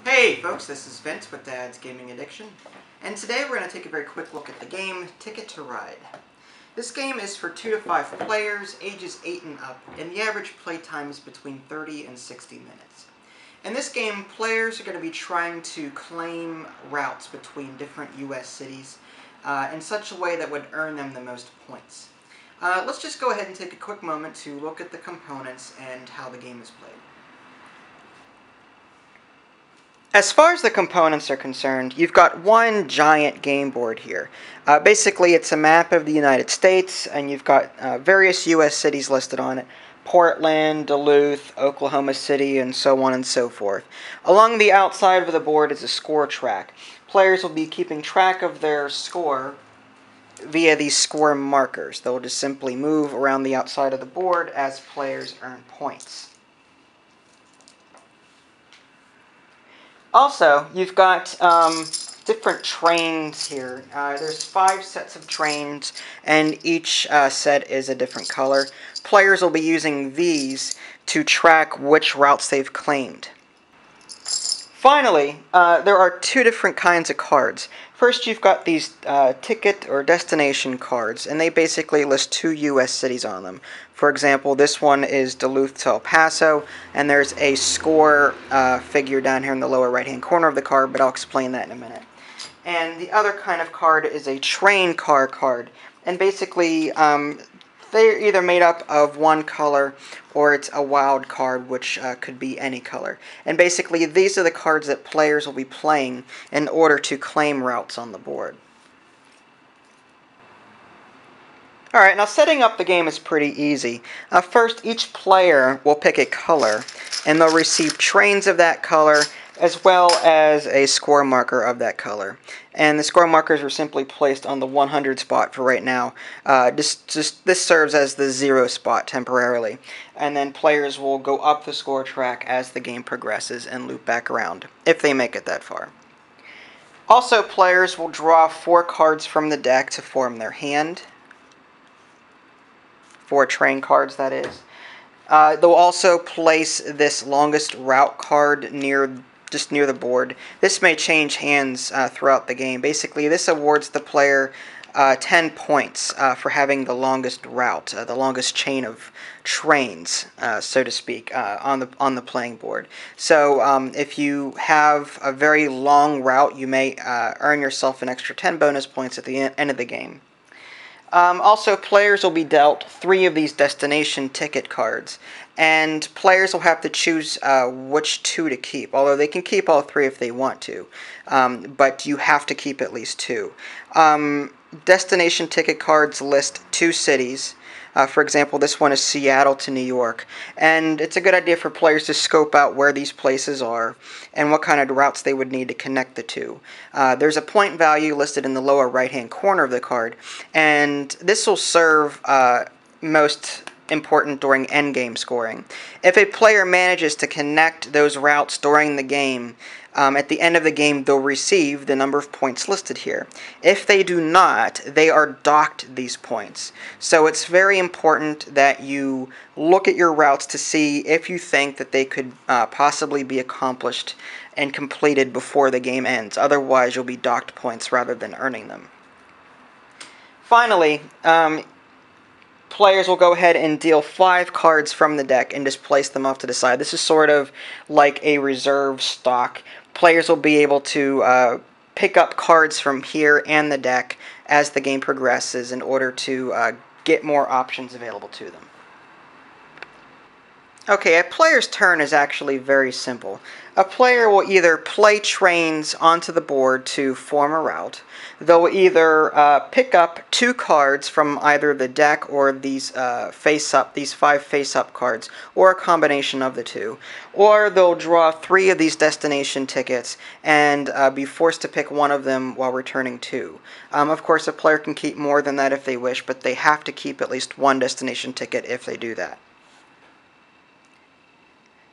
Hey folks, this is Vince with Dad's Gaming Addiction, and today we're going to take a very quick look at the game Ticket to Ride. This game is for 2 to 5 players, ages 8 and up, and the average play time is between 30 and 60 minutes. In this game, players are going to be trying to claim routes between different US cities in such a way that would earn them the most points. Let's just go ahead and take a quick moment to look at the components and how the game is played. As far as the components are concerned, you've got one giant game board here. Basically, it's a map of the United States, and you've got various U.S. cities listed on it. Portland, Duluth, Oklahoma City, and so on and so forth. Along the outside of the board is a score track. Players will be keeping track of their score via these score markers. They'll just simply move around the outside of the board as players earn points. Also, you've got different trains here. There's 5 sets of trains, and each set is a different color. Players will be using these to track which routes they've claimed. Finally, there are 2 different kinds of cards. First, you've got these ticket or destination cards, and they basically list 2 U.S. cities on them. For example, this one is Duluth to El Paso, and there's a score figure down here in the lower right-hand corner of the card, but I'll explain that in a minute. And the other kind of card is a train car card, and basically they're either made up of one color or it's a wild card, which could be any color. And basically, these are the cards that players will be playing in order to claim routes on the board. Alright, now setting up the game is pretty easy. First, each player will pick a color, and they'll receive trains of that color as well as a score marker of that color. And the score markers are simply placed on the 100 spot for right now. This serves as the 0 spot temporarily. And then players will go up the score track as the game progresses and loop back around, if they make it that far. Also, players will draw 4 cards from the deck to form their hand. 4 train cards, that is. They'll also place this longest route card just near the board. This may change hands throughout the game. Basically, this awards the player 10 points for having the longest route, the longest chain of trains, so to speak, on the playing board. So if you have a very long route, you may earn yourself an extra 10 bonus points at the end of the game. Also, players will be dealt 3 of these destination ticket cards, and players will have to choose which 2 to keep, although they can keep all 3 if they want to, but you have to keep at least 2. Destination ticket cards list 2 cities. For example, this one is Seattle to New York, and it's a good idea for players to scope out where these places are and what kind of routes they would need to connect the 2. There's a point value listed in the lower right-hand corner of the card, and this will serve most important during endgame scoring. If a player manages to connect those routes during the game, at the end of the game, they'll receive the number of points listed here. If they do not, they are docked these points. So it's very important that you look at your routes to see if you think that they could possibly be accomplished and completed before the game ends. Otherwise, you'll be docked points rather than earning them. Finally, players will go ahead and deal 5 cards from the deck and just place them off to the side. This is sort of like a reserve stock. Players will be able to pick up cards from here and the deck as the game progresses in order to get more options available to them. Okay, a player's turn is actually very simple. A player will either play trains onto the board to form a route. They'll either pick up 2 cards from either the deck or these 5 face-up cards, or a combination of the 2. Or they'll draw 3 of these destination tickets and be forced to pick one of them while returning 2. Of course, a player can keep more than that if they wish, but they have to keep at least 1 destination ticket if they do that.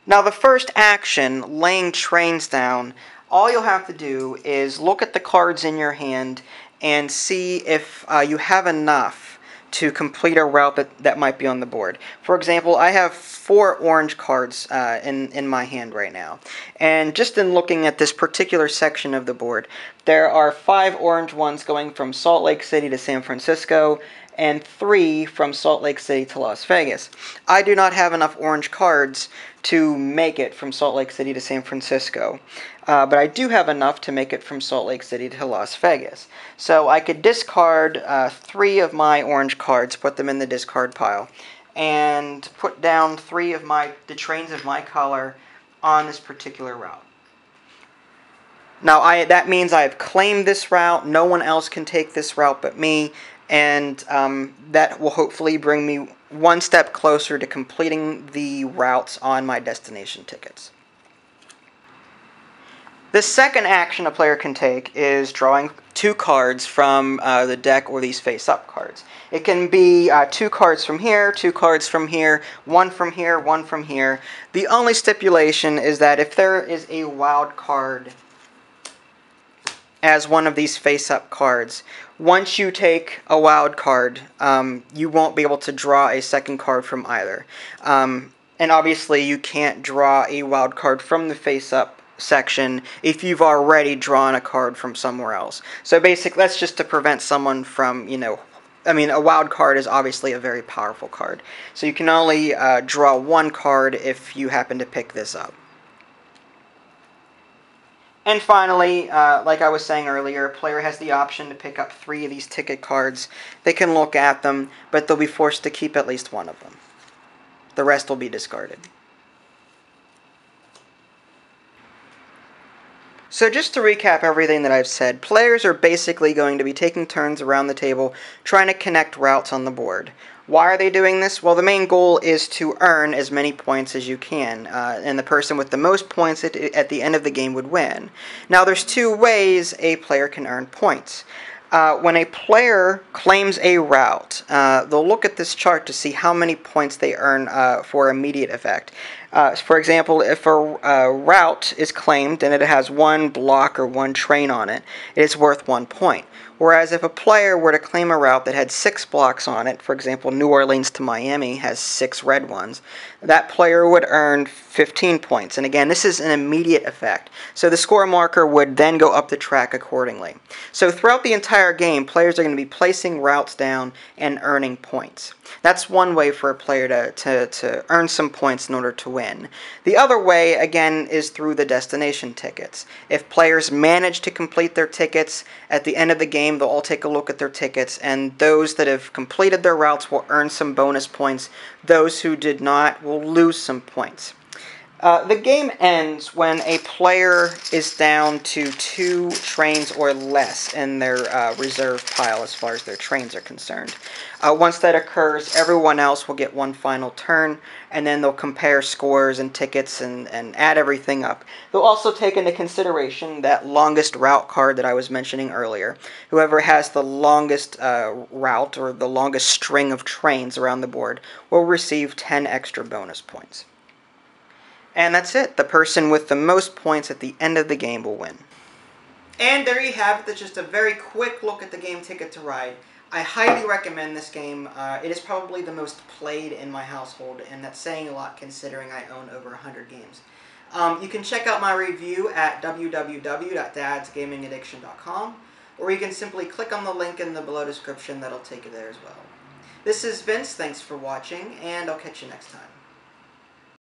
Now, the first action, laying trains down, all you'll have to do is look at the cards in your hand and see if you have enough to complete a route that might be on the board. For example, I have 4 orange cards in my hand right now. And just in looking at this particular section of the board, there are 5 orange ones going from Salt Lake City to San Francisco, and 3 from Salt Lake City to Las Vegas. I do not have enough orange cards to make it from Salt Lake City to San Francisco, but I do have enough to make it from Salt Lake City to Las Vegas. So I could discard 3 of my orange cards, put them in the discard pile, and put down 3 of the trains of my color on this particular route. Now that means I have claimed this route. No one else can take this route but me, and that will hopefully bring me one step closer to completing the routes on my destination tickets. The second action a player can take is drawing 2 cards from the deck, or these face-up cards. It can be 2 cards from here, 2 cards from here, 1 from here, 1 from here. The only stipulation is that if there is a wild card as one of these face-up cards, once you take a wild card, you won't be able to draw a second card from either. And obviously you can't draw a wild card from the face-up section if you've already drawn a card from somewhere else. So basically that's just to prevent someone from, a wild card is obviously a very powerful card. So you can only draw 1 card if you happen to pick this up. And finally, like I was saying earlier, a player has the option to pick up 3 of these ticket cards. They can look at them, but they'll be forced to keep at least 1 of them. The rest will be discarded. So just to recap everything that I've said, players are basically going to be taking turns around the table trying to connect routes on the board. Why are they doing this? Well, the main goal is to earn as many points as you can, and the person with the most points at the end of the game would win. Now, there's 2 ways a player can earn points. When a player claims a route, they'll look at this chart to see how many points they earn for immediate effect. For example, if a route is claimed and it has 1 block or 1 train on it, it is worth 1 point. Whereas if a player were to claim a route that had 6 blocks on it, for example, New Orleans to Miami has 6 red ones, that player would earn 15 points. And again, this is an immediate effect. So the score marker would then go up the track accordingly. So throughout the entire game, players are going to be placing routes down and earning points. That's one way for a player to earn some points in order to win. The other way, again, is through the destination tickets. If players manage to complete their tickets, at the end of the game, they'll all take a look at their tickets, and those that have completed their routes will earn some bonus points. Those who did not will lose some points. The game ends when a player is down to 2 trains or less in their reserve pile as far as their trains are concerned. Once that occurs, everyone else will get one final turn, and then they'll compare scores and tickets and add everything up. They'll also take into consideration that longest route card that I was mentioning earlier. Whoever has the longest route or the longest string of trains around the board will receive 10 extra bonus points. And that's it. The person with the most points at the end of the game will win. And there you have it. That's just a very quick look at the game Ticket to Ride. I highly recommend this game. It is probably the most played in my household, and that's saying a lot considering I own over 100 games. You can check out my review at www.dadsgamingaddiction.com, or you can simply click on the link in the below description. That'll take you there as well. This is Vince. Thanks for watching, and I'll catch you next time.